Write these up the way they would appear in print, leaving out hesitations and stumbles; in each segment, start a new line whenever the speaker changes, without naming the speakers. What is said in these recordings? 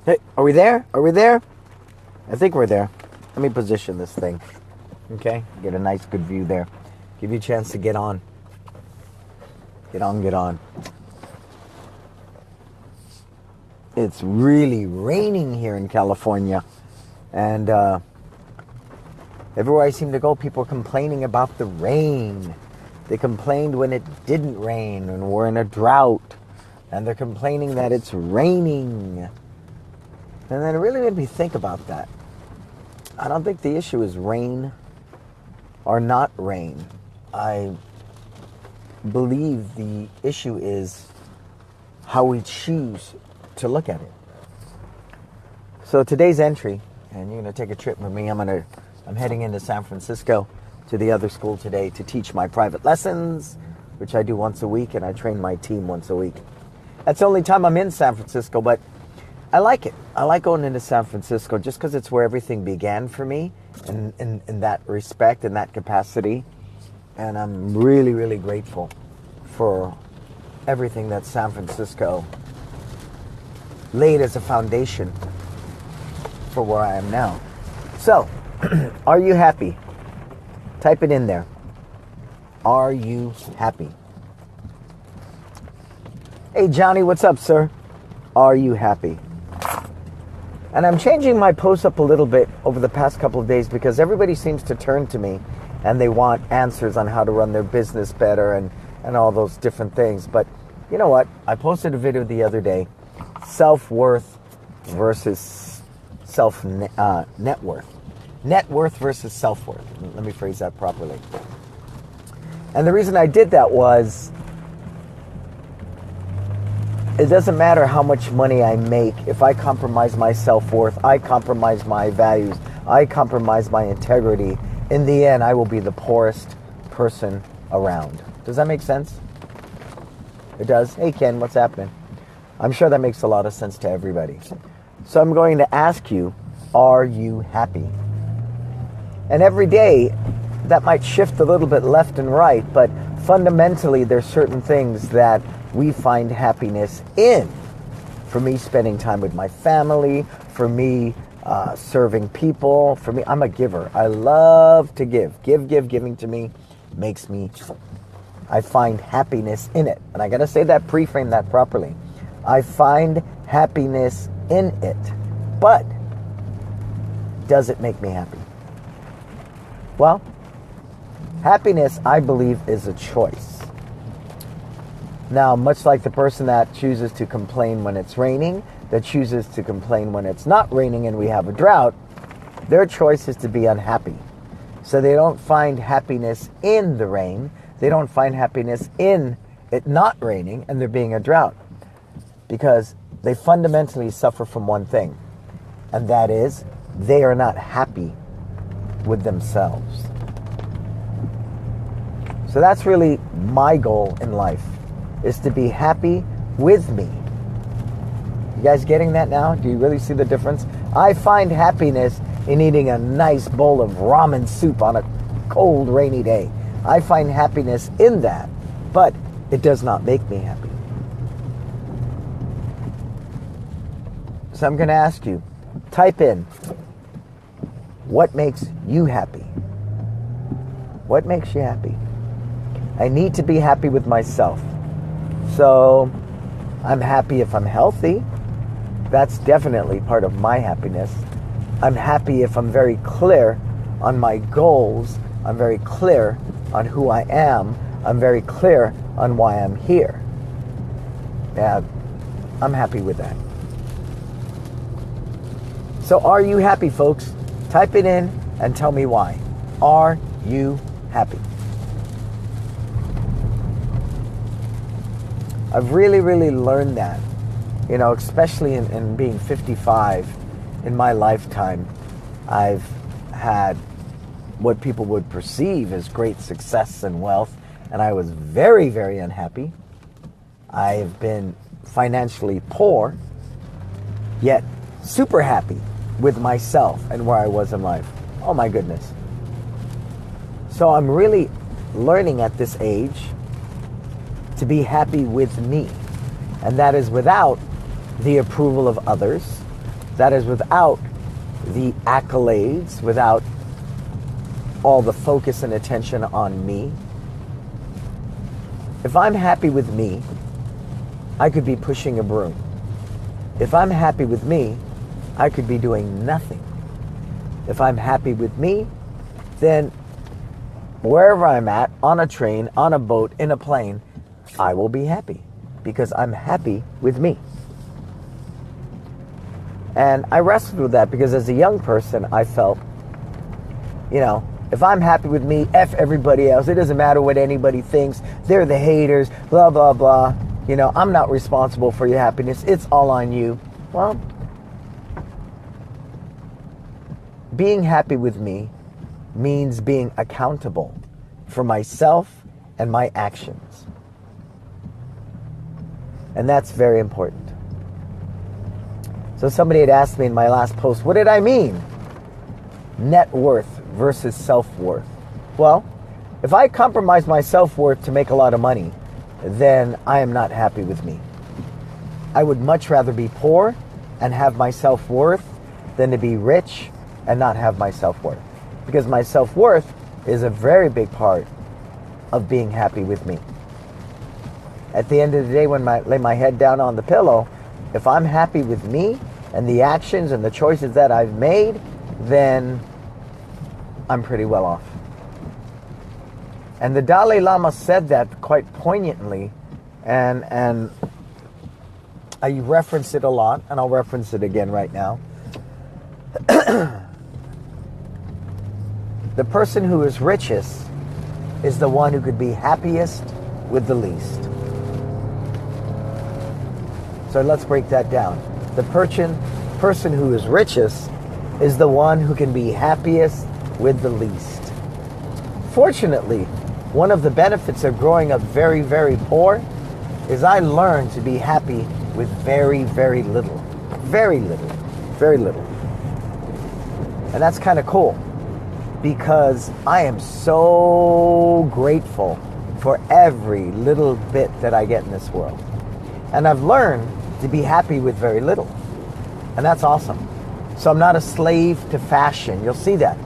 Hey, are we there? Are we there? I think we're there. Let me position this thing. Okay? Get a nice good view there. Give you a chance to get on. Get on, get on. It's really raining here in California. And everywhere I seem to go, people are complaining about the rain. They complained when it didn't rain and we're in a drought. And they're complaining that it's raining. And then it really made me think about that. I don't think the issue is rain or not rain. I believe the issue is how we choose to look at it. So today's entry, and you're going to take a trip with me. I'm heading into San Francisco to the other school today to teach my private lessons, which I do once a week, and I train my team once a week. That's the only time I'm in San Francisco, but I like it. I like going into San Francisco just because it's where everything began for me in that respect, in that capacity. And I'm really, really grateful for everything that San Francisco laid as a foundation for where I am now. So, are you happy? Type it in there. Are you happy? Hey, Johnny, what's up, sir? Are you happy? And I'm changing my posts up a little bit over the past couple of days because everybody seems to turn to me and they want answers on how to run their business better and all those different things. But you know what? I posted a video the other day, self-worth versus net worth. Net worth versus self-worth. Let me phrase that properly. And the reason I did that was, it doesn't matter how much money I make. If I compromise my self-worth, I compromise my values, I compromise my integrity, in the end, I will be the poorest person around. Does that make sense? It does? Hey, Ken, what's happening? I'm sure that makes a lot of sense to everybody. So I'm going to ask you, are you happy? And every day, that might shift a little bit left and right, but fundamentally, there's certain things that we find happiness in. For me, spending time with my family. For me, serving people. For me, I'm a giver. I love to give. Giving to me makes me, I find happiness in it. And I got to say that, pre-frame that properly. I find happiness in it. But does it make me happy? Well, happiness, I believe, is a choice. Now, much like the person that chooses to complain when it's raining, that chooses to complain when it's not raining and we have a drought, their choice is to be unhappy. So they don't find happiness in the rain. They don't find happiness in it not raining and there being a drought. Because they fundamentally suffer from one thing. And that is, they are not happy with themselves. So that's really my goal in life, is to be happy with me. You guys getting that now? Do you really see the difference? I find happiness in eating a nice bowl of ramen soup on a cold, rainy day. I find happiness in that, but it does not make me happy. So I'm going to ask you, type in, what makes you happy? What makes you happy? I need to be happy with myself. So I'm happy if I'm healthy. That's definitely part of my happiness. I'm happy if I'm very clear on my goals. I'm very clear on who I am. I'm very clear on why I'm here. Yeah, I'm happy with that. So are you happy, folks? Type it in and tell me why. Are you happy? I've really, really learned that, especially in being 55 in my lifetime. I've had what people would perceive as great success and wealth, and I was very, very unhappy. I've been financially poor, yet super happy with myself and where I was in life. Oh my goodness. So I'm really learning at this age to be happy with me. And that is without the approval of others. That is without the accolades, without all the focus and attention on me. If I'm happy with me, I could be pushing a broom. If I'm happy with me, I could be doing nothing. If I'm happy with me, then wherever I'm at, on a train, on a boat, in a plane, I will be happy because I'm happy with me. And I wrestled with that because as a young person, I felt, if I'm happy with me, F everybody else. It doesn't matter what anybody thinks. They're the haters, blah, blah, blah. I'm not responsible for your happiness. It's all on you. Well, being happy with me means being accountable for myself and my actions. And that's very important. So somebody had asked me in my last post, what did I mean? Net worth versus self-worth. Well, if I compromise my self-worth to make a lot of money, then I am not happy with me. I would much rather be poor and have my self-worth than to be rich and not have my self-worth. Because my self-worth is a very big part of being happy with me. At the end of the day, when I lay my head down on the pillow, if I'm happy with me and the actions and the choices that I've made, then I'm pretty well off. And the Dalai Lama said that quite poignantly, and I reference it a lot, and I'll reference it again right now. The person who is richest is the one who could be happiest with the least. So let's break that down. The person who is richest is the one who can be happiest with the least. Fortunately, one of the benefits of growing up very, very poor is I learned to be happy with very, very little. Very little. Very little. And that's kind of cool because I am so grateful for every little bit that I get in this world. And I've learned to be happy with very little. And that's awesome. So I'm not a slave to fashion. You'll see that.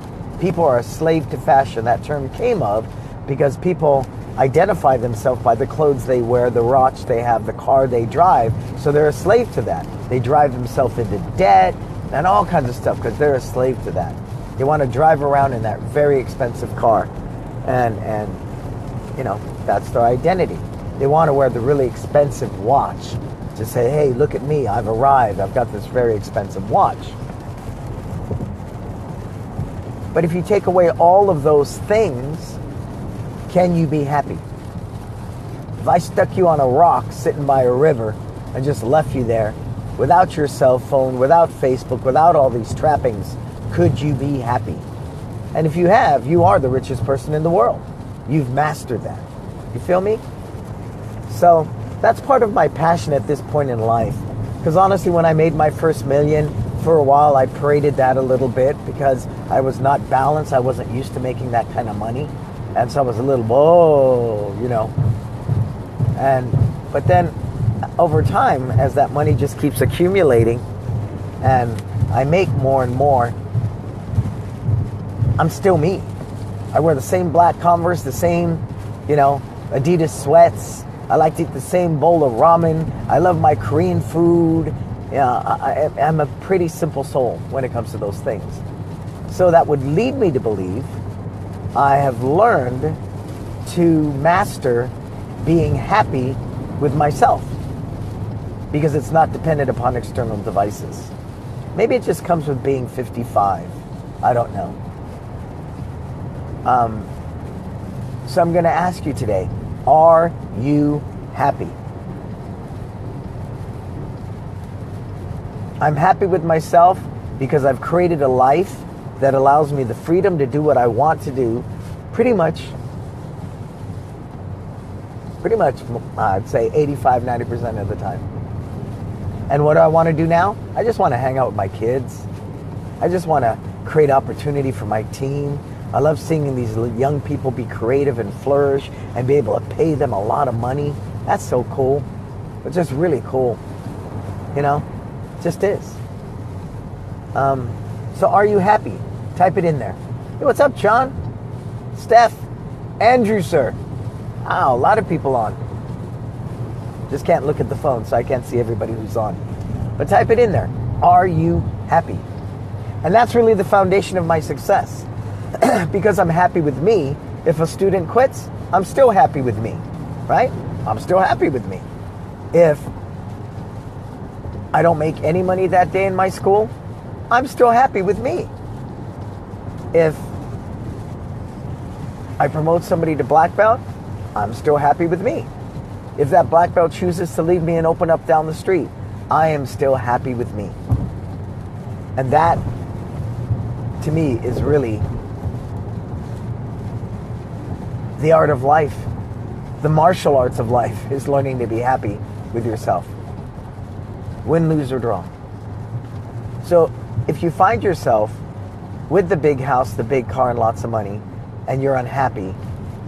People are a slave to fashion. That term came of because people identify themselves by the clothes they wear, the watch they have, the car they drive. So they're a slave to that. They drive themselves into debt and all kinds of stuff because they're a slave to that. They want to drive around in that very expensive car. And that's their identity. They want to wear the really expensive watch to say, hey, look at me, I've arrived, I've got this very expensive watch. But if you take away all of those things, can you be happy? If I stuck you on a rock sitting by a river and just left you there without your cell phone, without Facebook, without all these trappings, could you be happy? And if you have, you are the richest person in the world. You've mastered that. You feel me? So that's part of my passion at this point in life. Because honestly, when I made my first million, for a while I paraded that a little bit because I was not balanced. I wasn't used to making that kind of money. And so I was a little, whoa, But then over time, as that money just keeps accumulating and I make more and more, I'm still me. I wear the same black Converse, the same, Adidas sweats. I like to eat the same bowl of ramen. I love my Korean food. I'm a pretty simple soul when it comes to those things. So that would lead me to believe I have learned to master being happy with myself because it's not dependent upon external devices. Maybe it just comes with being 55. I don't know. So I'm going to ask you today, are you happy? I'm happy with myself because I've created a life that allows me the freedom to do what I want to do pretty much, I'd say 85, 90% of the time. And what do I want to do now? I just want to hang out with my kids. I just want to create opportunity for my team. I love seeing these young people be creative and flourish and be able to pay them a lot of money. That's so cool. It's just really cool. It just is. So are you happy? Type it in there. Hey, what's up, John? Steph? Andrew, sir? Wow, a lot of people on. Just can't look at the phone, so I can't see everybody who's on. But type it in there. Are you happy? And that's really the foundation of my success. Because I'm happy with me. If a student quits, I'm still happy with me, right? I'm still happy with me. If I don't make any money that day in my school, I'm still happy with me. If I promote somebody to black belt, I'm still happy with me. If that black belt chooses to leave me and open up down the street, I am still happy with me. And that, to me, is really the art of life. The martial arts of life is learning to be happy with yourself. Win, lose, or draw. So if you find yourself with the big house, the big car, and lots of money, and you're unhappy,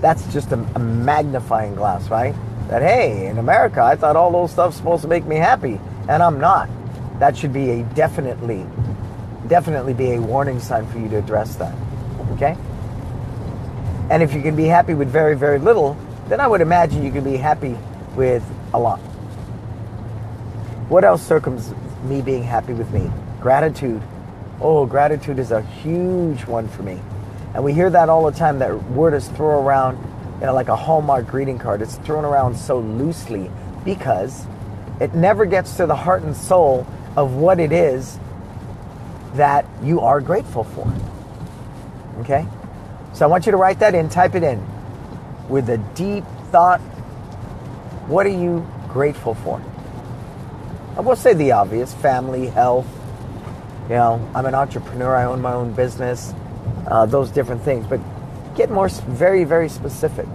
that's just a magnifying glass, right? That, hey, in America, I thought all those stuff's supposed to make me happy, and I'm not. That should be a definitely be a warning sign for you to address that, okay? And if you can be happy with very, very little, then I would imagine you can be happy with a lot. What else circums me being happy with me? Gratitude. Oh, gratitude is a huge one for me. And we hear that all the time. That word is thrown around, like a Hallmark greeting card. It's thrown around so loosely because it never gets to the heart and soul of what it is that you are grateful for. Okay? So I want you to write that in, type it in with a deep thought. What are you grateful for? I will say the obvious: family, health. I'm an entrepreneur. I own my own business. Those different things. But get more, very, very specific.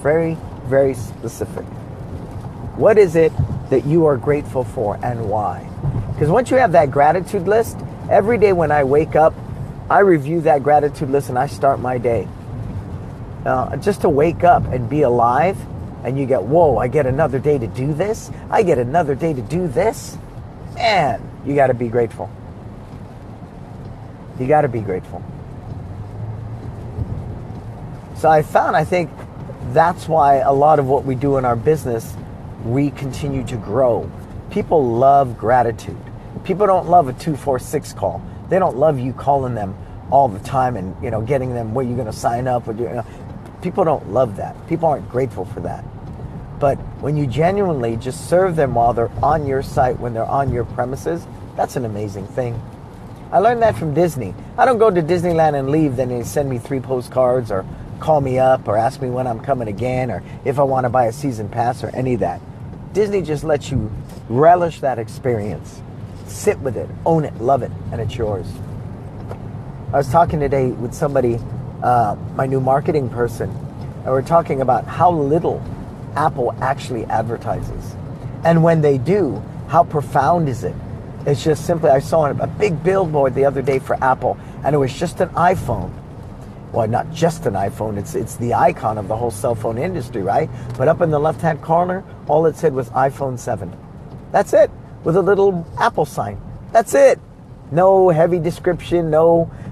Very, very specific. What is it that you are grateful for and why? Because once you have that gratitude list, every day when I wake up, I review that gratitude list and I start my day. Just to wake up and be alive, and you get, whoa, I get another day to do this? I get another day to do this? Man, you got to be grateful. You got to be grateful. So I think that's why a lot of what we do in our business, we continue to grow. People love gratitude. People don't love a 246 call. They don't love you calling them all the time and getting them where you're going to sign up. People don't love that. People aren't grateful for that. But when you genuinely just serve them while they're on your site, when they're on your premises, that's an amazing thing. I learned that from Disney. I don't go to Disneyland and leave, then they send me 3 postcards or call me up or ask me when I'm coming again or if I want to buy a season pass or any of that. Disney just lets you relish that experience. Sit with it, own it, love it, and it's yours. I was talking today with somebody, my new marketing person, and we're talking about how little Apple actually advertises. And when they do, how profound is it? It's just simply, I saw a big billboard the other day for Apple, and it was just an iPhone. Well, not just an iPhone, it's the icon of the whole cell phone industry, right? But up in the left-hand corner, all it said was iPhone 7. That's it, with a little Apple sign. That's it. No heavy description,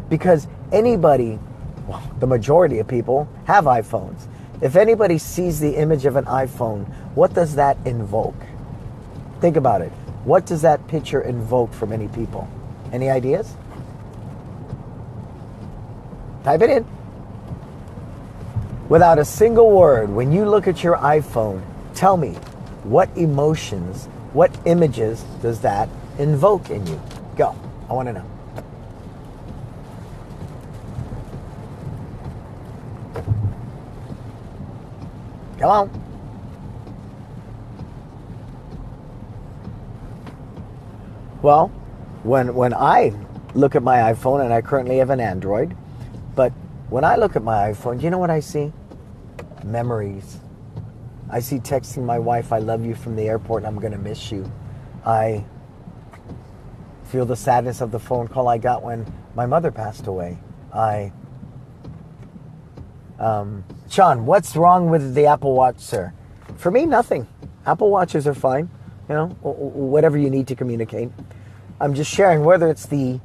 because anybody, well, the majority of people have iPhones. If anybody sees the image of an iPhone, what does that invoke? Think about it. What does that picture invoke for many people? Any ideas? Type it in. Without a single word, when you look at your iPhone, tell me, what emotions, what images does that invoke in you? Go. I want to know. Come on. Well, when I look at my iPhone, and I currently have an Android, but when I look at my iPhone, do you know what I see? Memories. I see texting my wife, I love you from the airport, and I'm going to miss you. I feel the sadness of the phone call I got when my mother passed away. Sean, what's wrong with the Apple Watch, sir? For me, nothing. Apple Watches are fine. Whatever you need to communicate. I'm just sharing, whether it's the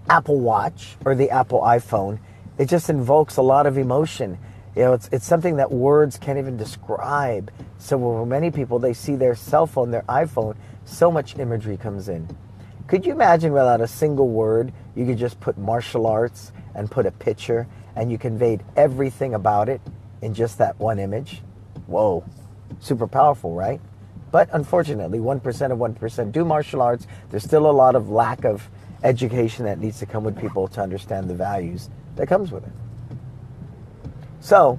Apple Watch or the Apple iPhone, it just invokes a lot of emotion. It's something that words can't even describe. So for many people, they see their cell phone, their iPhone, so much imagery comes in. Could you imagine without a single word, you could just put martial arts and put a picture and you conveyed everything about it in just that one image? Whoa, super powerful, right? But unfortunately, 1% of 1% do martial arts. There's still a lot of lack of education that needs to come with people to understand the values that comes with it. So,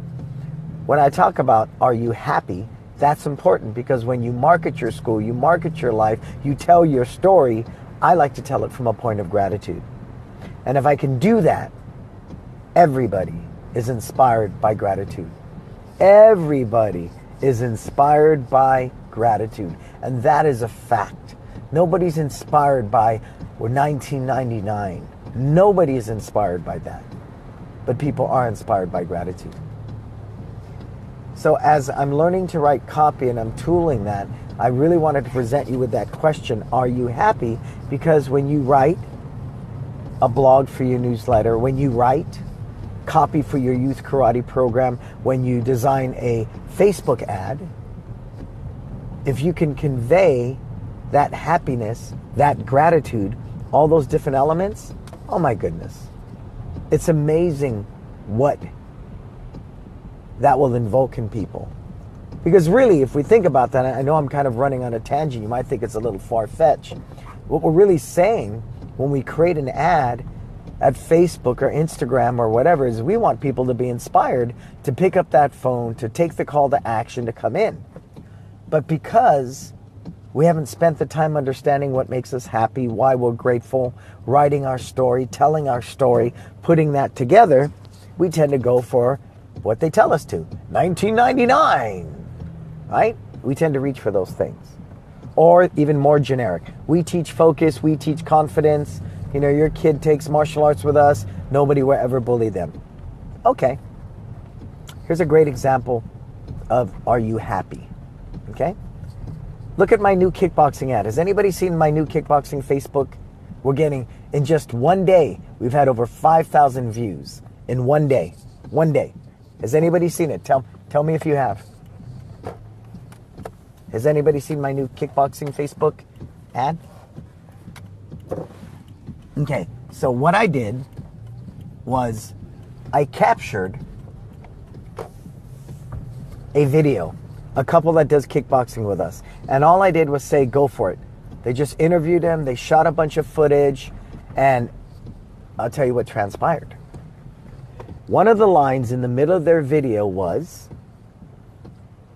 when I talk about are you happy, that's important, because when you market your school, you market your life, you tell your story, I like to tell it from a point of gratitude. And if I can do that, everybody is inspired by gratitude. Everybody is inspired by gratitude. And that is a fact. Nobody's inspired by 1999. Nobody is inspired by that. But people are inspired by gratitude. So as I'm learning to write copy and I'm tooling that, I really wanted to present you with that question, are you happy? Because when you write a blog for your newsletter, when you write copy for your youth karate program, when you design a Facebook ad, if you can convey that happiness, that gratitude, all those different elements, oh my goodness. It's amazing what that will invoke in people. Because really, if we think about that, I know I'm kind of running on a tangent, you might think it's a little far-fetched. What we're really saying when we create an ad at Facebook or Instagram or whatever is we want people to be inspired to pick up that phone, to take the call to action, to come in. But because we haven't spent the time understanding what makes us happy, why we're grateful, writing our story, telling our story, putting that together, we tend to go for what they tell us to. 1999, right? We tend to reach for those things. Or even more generic. We teach focus, we teach confidence. Your kid takes martial arts with us, nobody will ever bully them. Okay. Here's a great example of are you happy? Okay? Look at my new kickboxing ad. Has anybody seen my new kickboxing Facebook? We're getting, in just one day, we've had over 5,000 views in one day. One day. Has anybody seen it? Tell me if you have. Has anybody seen my new kickboxing Facebook ad? Okay, so what I did was I captured a video, a couple that does kickboxing with us. And all I did was say, go for it. They just interviewed him, they shot a bunch of footage, and I'll tell you what transpired. One of the lines in the middle of their video was,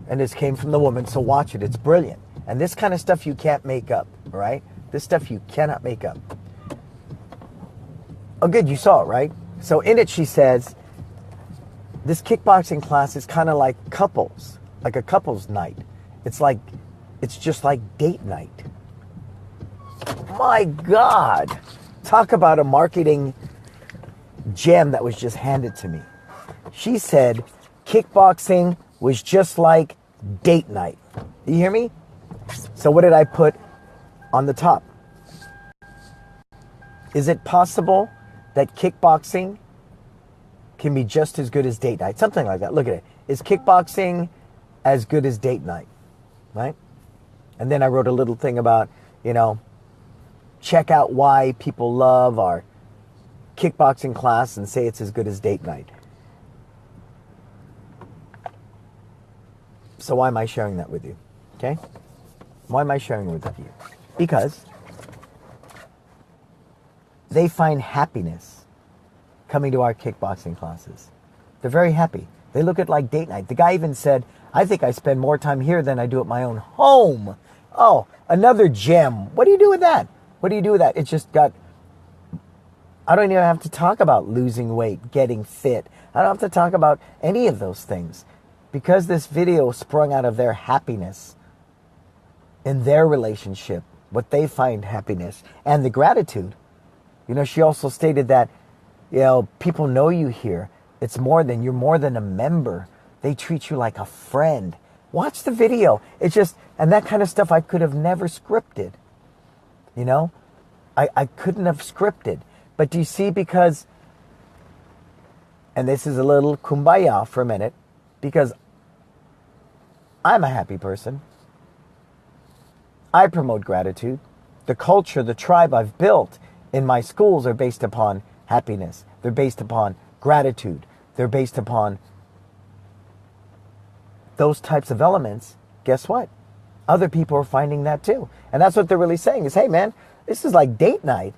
and this came from the woman, so watch it, it's brilliant. And this kind of stuff you can't make up, right? This stuff you cannot make up. Oh, good, you saw it, right? So in it, she says, this kickboxing class is kind of like couples, like a couples night. It's just like date night. My God, talk about a marketing gem that was just handed to me. She said, kickboxing was just like date night. You hear me? So what did I put on the top? Is it possible that kickboxing can be just as good as date night? Something like that. Look at it. Is kickboxing as good as date night? Right? And then I wrote a little thing about, check out why people love our kickboxing class and say it's as good as date night. So why am I sharing that with you? Okay? Why am I sharing it with you? Because they find happiness coming to our kickboxing classes. They're very happy. They look at it like date night. The guy even said, I think I spend more time here than I do at my own home. Oh, another gem. What do you do with that? What do you do with that? It's just got, I don't even have to talk about losing weight, getting fit. I don't have to talk about any of those things. Because this video sprung out of their happiness in their relationship, what they find happiness, and the gratitude. She also stated that, people know you here. It's more than, you're more than a member. They treat you like a friend. Watch the video. It's just, and that kind of stuff I could have never scripted. I couldn't have scripted. But do you see, because, and this is a little kumbaya for a minute, because I'm a happy person. I promote gratitude. The culture, the tribe I've built in my schools are based upon happiness. They're based upon gratitude. They're based upon those types of elements. Guess what? Other people are finding that too. And that's what they're really saying is, hey man, this is like date night.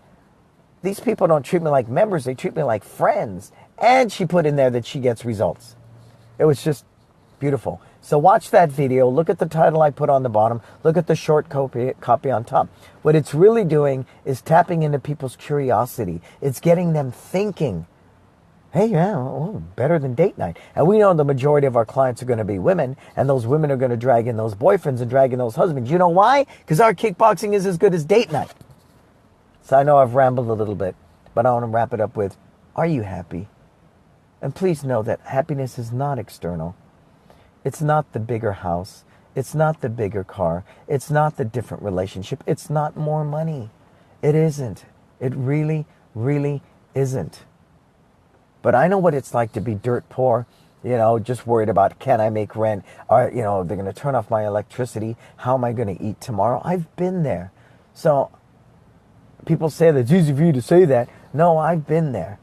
These people don't treat me like members. They treat me like friends. And she put in there that she gets results. It was just beautiful. So watch that video. Look at the title I put on the bottom. Look at the short copy on top. What it's really doing is tapping into people's curiosity. It's getting them thinking, hey, yeah, well, better than date night. And we know the majority of our clients are going to be women, and those women are going to drag in those boyfriends and drag in those husbands. You know why? Because our kickboxing is as good as date night. So I know I've rambled a little bit, but I want to wrap it up with, are you happy? And please know that happiness is not external. It's not the bigger house. It's not the bigger car. It's not the different relationship. It's not more money. It isn't. It really, really isn't. But I know what it's like to be dirt poor, just worried about, can I make rent? Or, they're going to turn off my electricity. How am I going to eat tomorrow? I've been there. So people say that it's easy for you to say that. No, I've been there.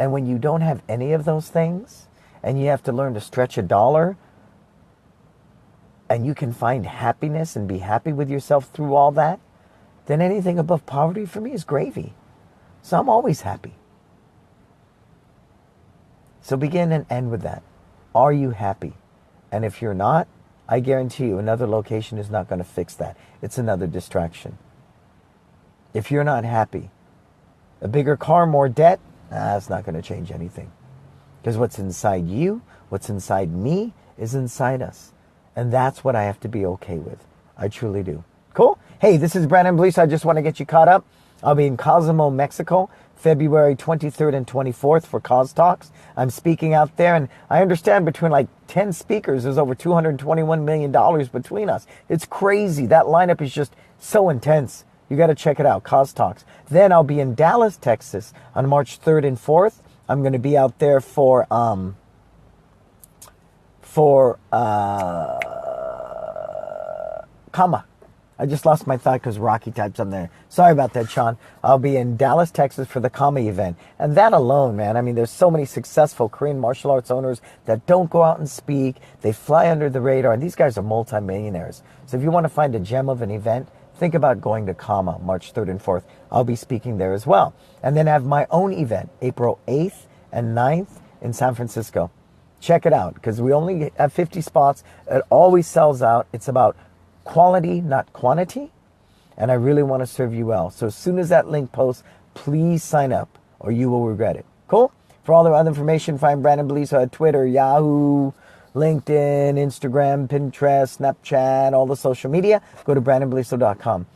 And when you don't have any of those things, and you have to learn to stretch a dollar, and you can find happiness and be happy with yourself through all that, then anything above poverty for me is gravy. So I'm always happy. So begin and end with that. Are you happy? And if you're not, I guarantee you another location is not going to fix that. It's another distraction. If you're not happy, a bigger car, more debt, it's not going to change anything. Because what's inside you, what's inside me, is inside us. And that's what I have to be okay with. I truly do. Cool? Hey, this is Brannon Beliso. I just want to get you caught up. I'll be in Cozumel, Mexico, February 23rd and 24th for Cause Talks. I'm speaking out there, and I understand between like 10 speakers, there's over $221 million between us. It's crazy. That lineup is just so intense. You got to check it out, Cause Talks. Then I'll be in Dallas, Texas on March 3rd and 4th. I'm going to be out there for Kama. I just lost my thought because Rocky typed something there. Sorry about that, Sean. I'll be in Dallas, Texas for the Kama event. And that alone, man, I mean, there's so many successful Korean martial arts owners that don't go out and speak. They fly under the radar, and these guys are multimillionaires. So if you want to find a gem of an event, think about going to Kama, March 3rd and 4th. I'll be speaking there as well. And then I have my own event, April 8th and 9th in San Francisco. Check it out, because we only have 50 spots. It always sells out. It's about quality, not quantity. And I really want to serve you well. So as soon as that link posts, please sign up or you will regret it. Cool? For all the other information, find Brannon Beliso at Twitter, Yahoo, LinkedIn, Instagram, Pinterest, Snapchat, all the social media. Go to brannonbeliso.com.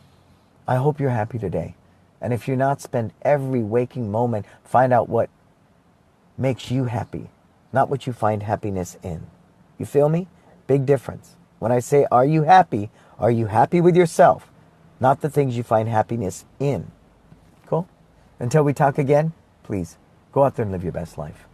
I hope you're happy today. And if you're not, spend every waking moment, find out what makes you happy, not what you find happiness in. You feel me? Big difference. When I say, are you happy with yourself, not the things you find happiness in? Cool? Until we talk again, please go out there and live your best life.